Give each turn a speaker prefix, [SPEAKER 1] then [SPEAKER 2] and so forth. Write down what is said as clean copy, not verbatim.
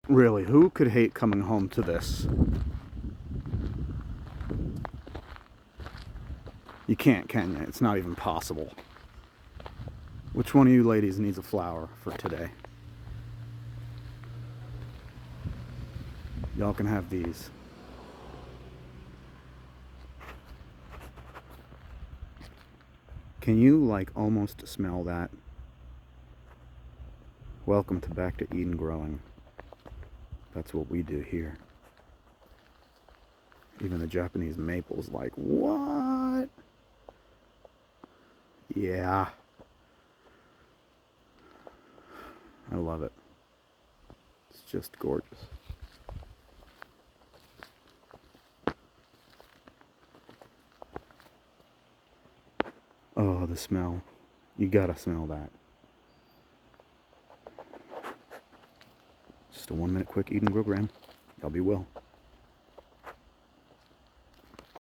[SPEAKER 1] Really, who could hate coming home to this? You can't, can you? It's not even possible. Which one of you ladies needs a flower for today? Y'all can have these. Can you, like, almost smell that? Welcome to Back to Eden Growing. That's what we do here. Even the Japanese maple's like, what? Yeah. I love it. It's just gorgeous. Oh, the smell. You gotta smell that. Just a 1 minute quick Eden Grow Gram. Y'all be well.